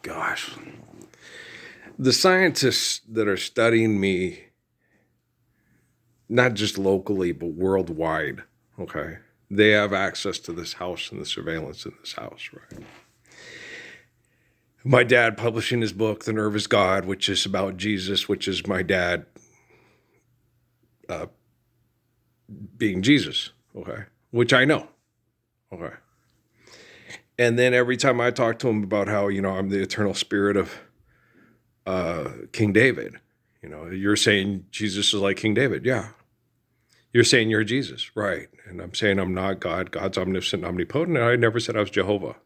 gosh. The scientists that are studying me, not just locally, but worldwide, okay, they have access to this house and the surveillance in this house, right? My dad publishing his book, The Nerve is God, which is about Jesus, which is my dad being Jesus, okay, which I know, okay. And then every time I talk to him about how, I'm the eternal spirit of King David, you're saying Jesus is like King David. Yeah. You're saying you're Jesus, right? And I'm saying I'm not God. God's omniscient, omnipotent. And I never said I was Jehovah.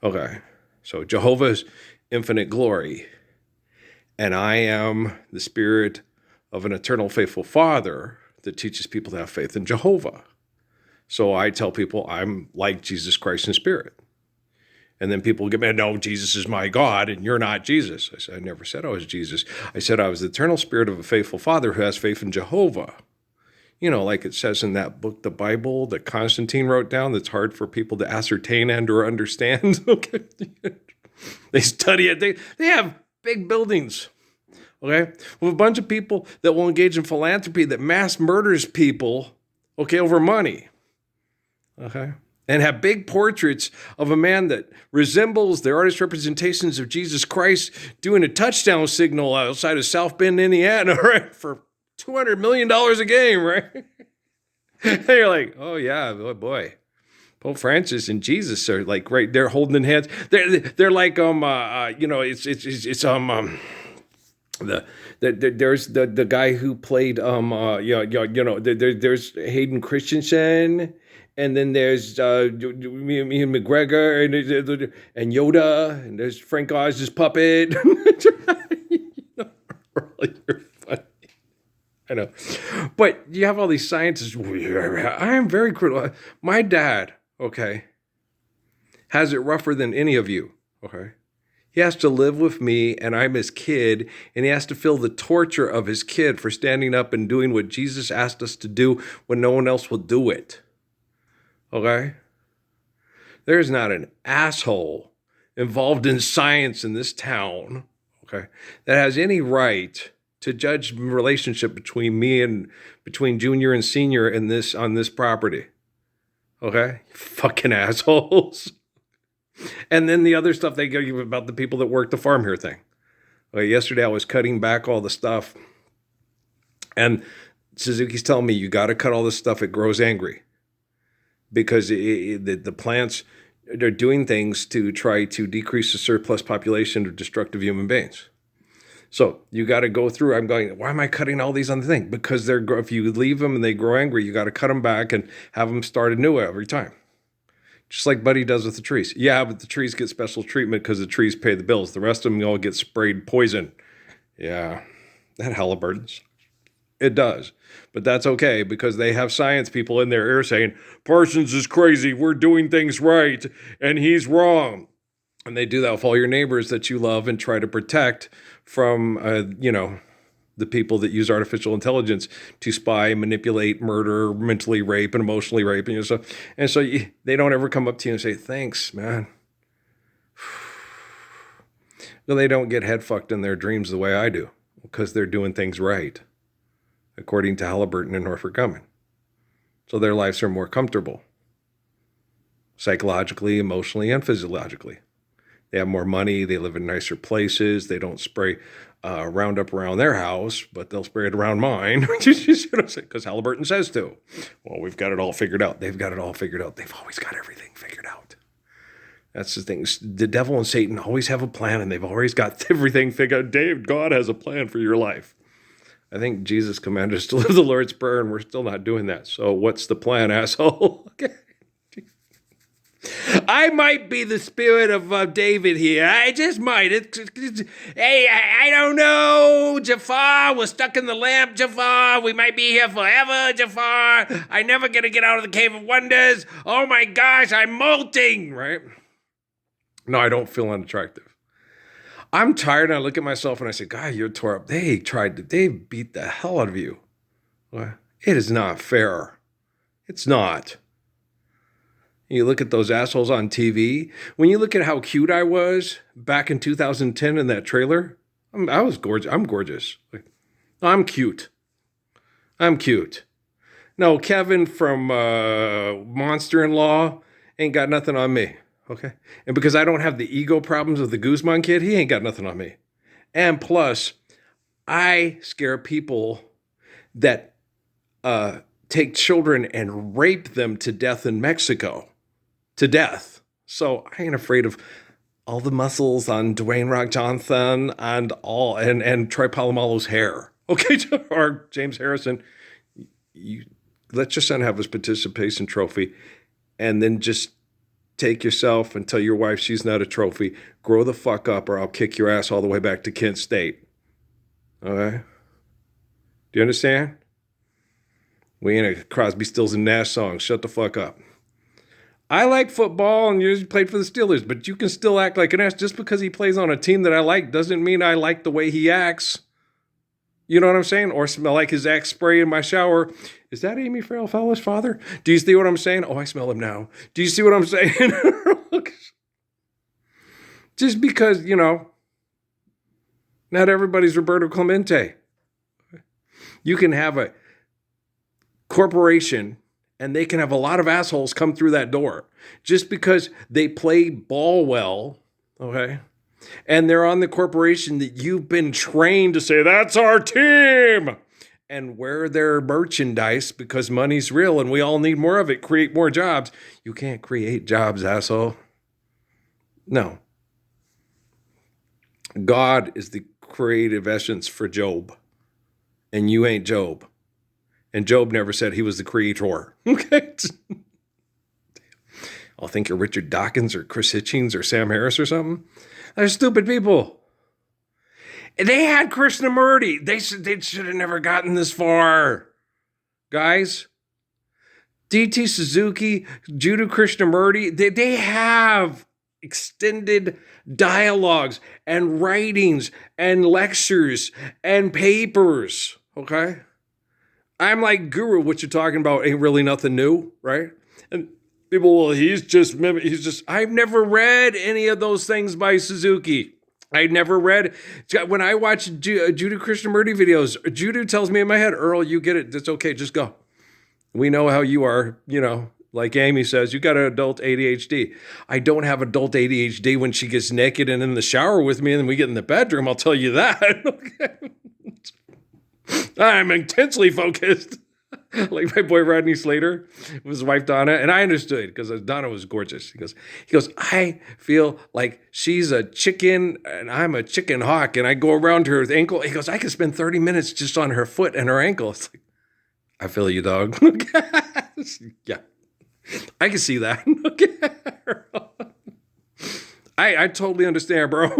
Okay. So Jehovah is infinite glory. And I am the spirit of an eternal faithful Father that teaches people to have faith in Jehovah. So I tell people I'm like Jesus Christ in spirit. And then people get mad, no, Jesus is my God, and you're not Jesus. I said, I never said I was Jesus. I said I was the eternal spirit of a faithful Father who has faith in Jehovah. Like it says in that book, the Bible, that Constantine wrote down, that's hard for people to ascertain and or understand. Okay. They study it. They have big buildings, okay, with a bunch of people that will engage in philanthropy that mass murders people, okay, over money, okay, and have big portraits of a man that resembles the artist representations of Jesus Christ doing a touchdown signal outside of South Bend, Indiana, right, for $200 million a game, right? And you're like, oh yeah, boy. Pope Francis and Jesus are like right there holding hands. They're like there's the guy who played there's Hayden Christensen, and then there's Ian McGregor and Yoda, and there's Frank Oz's puppet. Really, I know. But you have all these scientists. I am very critical. My dad, okay, has it rougher than any of you, okay? He has to live with me, and I'm his kid, and he has to feel the torture of his kid for standing up and doing what Jesus asked us to do when no one else will do it, okay? There's not an asshole involved in science in this town, okay, that has any right to judge the relationship between junior and senior on this property. Okay? Fucking assholes. And then the other stuff they give you about the people that work the farm here thing. Okay, yesterday I was cutting back all the stuff, and Suzuki's telling me, you got to cut all this stuff. It grows angry. Because the plants, they're doing things to try to decrease the surplus population of destructive human beings. So you got to go through. I'm going, why am I cutting all these on the thing? Because if you leave them and they grow angry, you got to cut them back and have them start anew every time. Just like Buddy does with the trees. Yeah, but the trees get special treatment because the trees pay the bills. The rest of them all get sprayed poison. Yeah, that Halliburton's. It does. But that's okay because they have science people in their ear saying, Parsons is crazy. We're doing things right. And he's wrong. And they do that with all your neighbors that you love and try to protect from, the people that use artificial intelligence to spy, manipulate, murder, mentally rape, and emotionally rape. And so they don't ever come up to you and say, thanks, man. No, they don't get head fucked in their dreams the way I do because they're doing things right, according to Halliburton and Northrop Grumman. So their lives are more comfortable, psychologically, emotionally, and physiologically. They have more money. They live in nicer places. They don't spray Roundup around their house, but they'll spray it around mine, because Halliburton says to. Well, we've got it all figured out. They've got it all figured out. They've always got everything figured out. That's the thing. The devil and Satan always have a plan, and they've always got everything figured out. Dave, God has a plan for your life. I think Jesus commanded us to live the Lord's Prayer, and we're still not doing that. So what's the plan, asshole? Okay. I might be the spirit of David here. I just might. Hey, I don't know, Jafar. We're stuck in the lamp, Jafar. We might be here forever, Jafar. I never gonna get out of the cave of wonders. Oh my gosh, I'm molting, right? No, I don't feel unattractive. I'm tired, and I look at myself and I say, God, you're tore up. They beat the hell out of you. Well, it is not fair. It's not. You look at those assholes on TV. When you look at how cute I was back in 2010 in that trailer, I was gorgeous. I'm gorgeous. I'm cute. I'm cute. No, Kevin from Monster in Law ain't got nothing on me. Okay. And because I don't have the ego problems of the Guzman kid, he ain't got nothing on me. And plus, I scare people that take children and rape them to death in Mexico. To death. So I ain't afraid of all the muscles on Dwayne Rock Johnson and Troy Polamalu's hair. Okay, or James Harrison. You let your son have his participation trophy, and then just take yourself and tell your wife she's not a trophy. Grow the fuck up, or I'll kick your ass all the way back to Kent State. Okay? Do you understand? We ain't a Crosby, Stills, and Nash song. Shut the fuck up. I like football, and you played for the Steelers, but you can still act like an ass. Just because he plays on a team that I like doesn't mean I like the way he acts. You know what I'm saying? Or smell like his Axe spray in my shower. Is that Amy Farrell Fowler's father? Do you see what I'm saying? Oh, I smell him now. Do you see what I'm saying? Just because, not everybody's Roberto Clemente. You can have a corporation and they can have a lot of assholes come through that door just because they play ball well, okay? And they're on the corporation that you've been trained to say, that's our team, and wear their merchandise because money's real and we all need more of it, create more jobs. You can't create jobs, asshole. No. God is the creative essence for Job, and you ain't Job. And Job never said he was the creator. Okay? I'll think you're Richard Dawkins or Chris Hitchens or Sam Harris or something. They're stupid people. They had Krishnamurti. They should have never gotten this far. Guys, D.T. Suzuki, Jiddu Krishnamurti, they have extended dialogues and writings and lectures and papers. Okay? I'm like, Guru, what you're talking about ain't really nothing new, right? And people, well, I've never read any of those things by Suzuki. I never read, when I watch Jiddu Krishnamurti videos, Jiddu tells me in my head, Earl, you get it. It's okay. Just go. We know how you are, like Amy says, you got an adult ADHD. I don't have adult ADHD when she gets naked and in the shower with me and then we get in the bedroom. I'll tell you that. Okay. I'm intensely focused. Like my boy Rodney Slater with his wife Donna. And I understood because Donna was gorgeous. He goes, I feel like she's a chicken and I'm a chicken hawk. And I go around her ankle. He goes, I could spend 30 minutes just on her foot and her ankle. It's like, I feel you, dog. Yeah. I can see that. I totally understand, bro.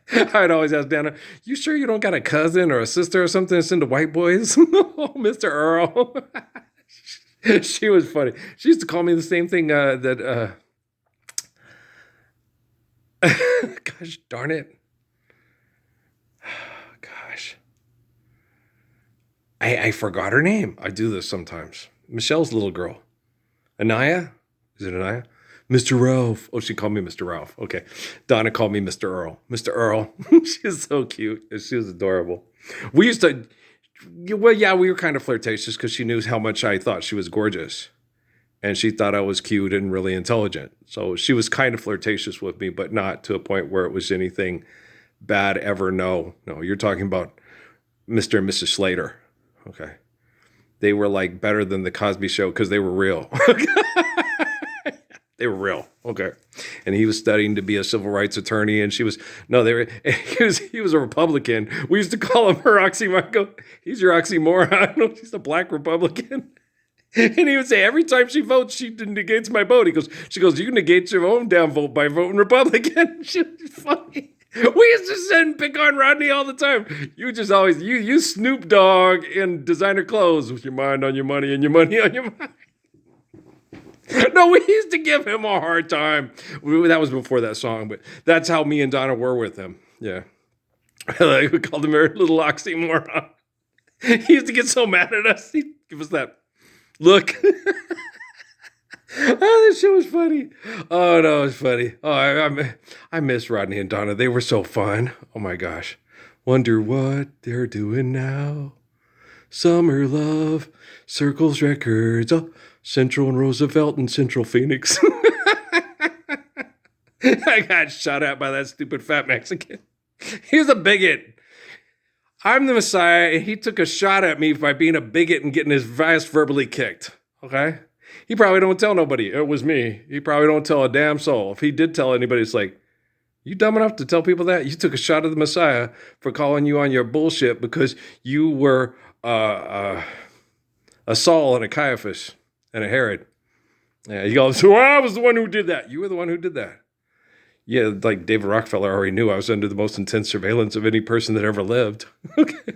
I'd always ask Dana, you sure you don't got a cousin or a sister or something that's into white boys? Oh, Mr. Earl. She was funny. She used to call me the same thing gosh darn it. Gosh. I forgot her name. I do this sometimes. Michelle's little girl. Anaya? Is it Anaya? Mr. Ralph. Oh, she called me Mr. Ralph. Okay. Donna called me Mr. Earl. Mr. Earl. She was so cute. She was adorable. We used to, well, yeah, we were kind of flirtatious because she knew how much I thought she was gorgeous. And she thought I was cute and really intelligent. So she was kind of flirtatious with me, but not to a point where it was anything bad ever. No, you're talking about Mr. and Mrs. Slater. Okay. They were like better than the Cosby Show because they were real. They were real. Okay. And he was studying to be a civil rights attorney. And he was a Republican. We used to call him her oxymoron. He's your oxymoron. She's a black Republican. And he would say, every time she votes, she negates my vote. She goes, you negate your own damn vote by voting Republican. She's funny. We used to sit and pick on Rodney all the time. You just always, you Snoop Dogg in designer clothes with your mind on your money and your money on your mind. No, we used to give him a hard time. That was before that song, but that's how me and Donna were with him. Yeah. We called him a little oxymoron. He used to get so mad at us. He'd give us that look. Oh, this shit was funny. Oh no, it was funny. Oh, I miss Rodney and Donna. They were so fun. Oh my gosh. Wonder what they're doing now. Summer Love, Circles Records, oh, Central and Roosevelt and Central Phoenix. I got shot at by that stupid fat Mexican. He's a bigot. I'm the Messiah, and he took a shot at me by being a bigot and getting his ass verbally kicked. Okay? He probably don't tell nobody. It was me. He probably don't tell a damn soul. If he did tell anybody, it's like, you dumb enough to tell people that? You took a shot at the Messiah for calling you on your bullshit because you were a Saul and a Caiaphas and a Herod. Yeah, you go, so I was the one who did that. You were the one who did that. Yeah, like David Rockefeller already knew I was under the most intense surveillance of any person that ever lived. Okay.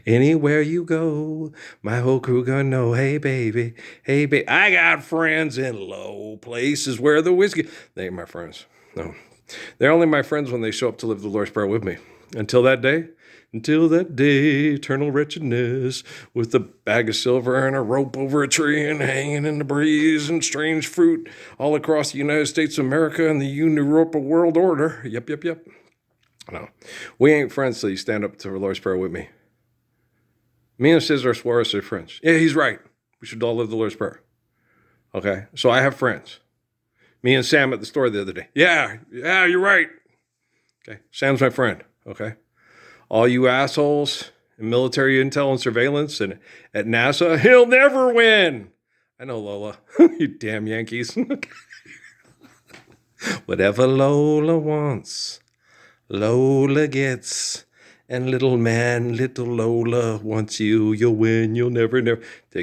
Anywhere you go, my whole crew gonna know, hey baby, I got friends in low places where the whiskey, they ain't my friends. No, they're only my friends when they show up to live the Lord's Prayer with me. Until that day, eternal wretchedness, with a bag of silver and a rope over a tree and hanging in the breeze and strange fruit all across the United States of America and the Europa world order. Yep. No, we ain't friends till you stand up to the Lord's Prayer with me. Me and Cesar Suarez are friends. Yeah, he's right. We should all live the Lord's Prayer. Okay, so I have friends. Me and Sam at the store the other day. Yeah, you're right. Okay, Sam's my friend. Okay. All you assholes in military intel and surveillance and at NASA, he'll never win. I know, Lola. You damn Yankees. Whatever Lola wants, Lola gets. And little man, little Lola wants you. You'll win. You'll never.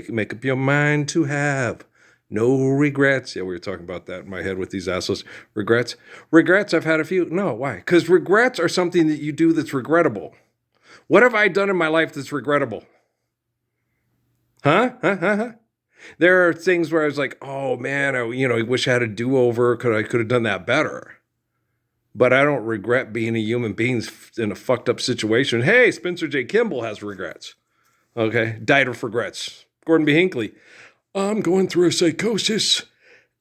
Make up your mind to have no regrets. Yeah, we were talking about that in my head with these assholes. Regrets. I've had a few. No, why? Because regrets are something that you do that's regrettable. What have I done in my life that's regrettable? Huh? There are things where I was like, oh man, I wish I had a do-over. I could have done that better. But I don't regret being a human being in a fucked up situation. Hey, Spencer J. Kimball has regrets. Okay, died of regrets. Gordon B. Hinckley, I'm going through a psychosis,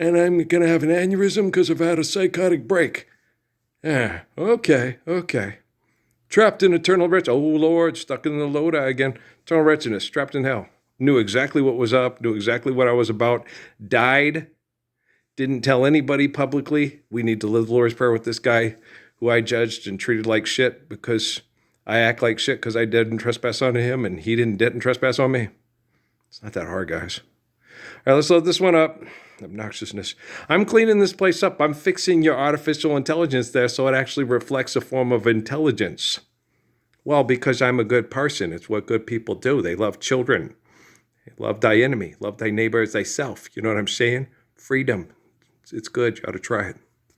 and I'm going to have an aneurysm because I've had a psychotic break. Yeah, okay. Trapped in eternal wretchedness. Oh, Lord, stuck in the Lodi again. Eternal wretchedness, trapped in hell. Knew exactly what was up, knew exactly what I was about. Died. Didn't tell anybody publicly. We need to live the Lord's Prayer with this guy who I judged and treated like shit because I act like shit because I didn't trespass on him and he didn't trespass on me. It's not that hard, guys. All right, let's load this one up. Obnoxiousness. I'm cleaning this place up. I'm fixing your artificial intelligence there so it actually reflects a form of intelligence. Well, because I'm a good person. It's what good people do. They love children. They love thy enemy. Love thy neighbor as thyself. You know what I'm saying? Freedom. It's good. You ought to try it.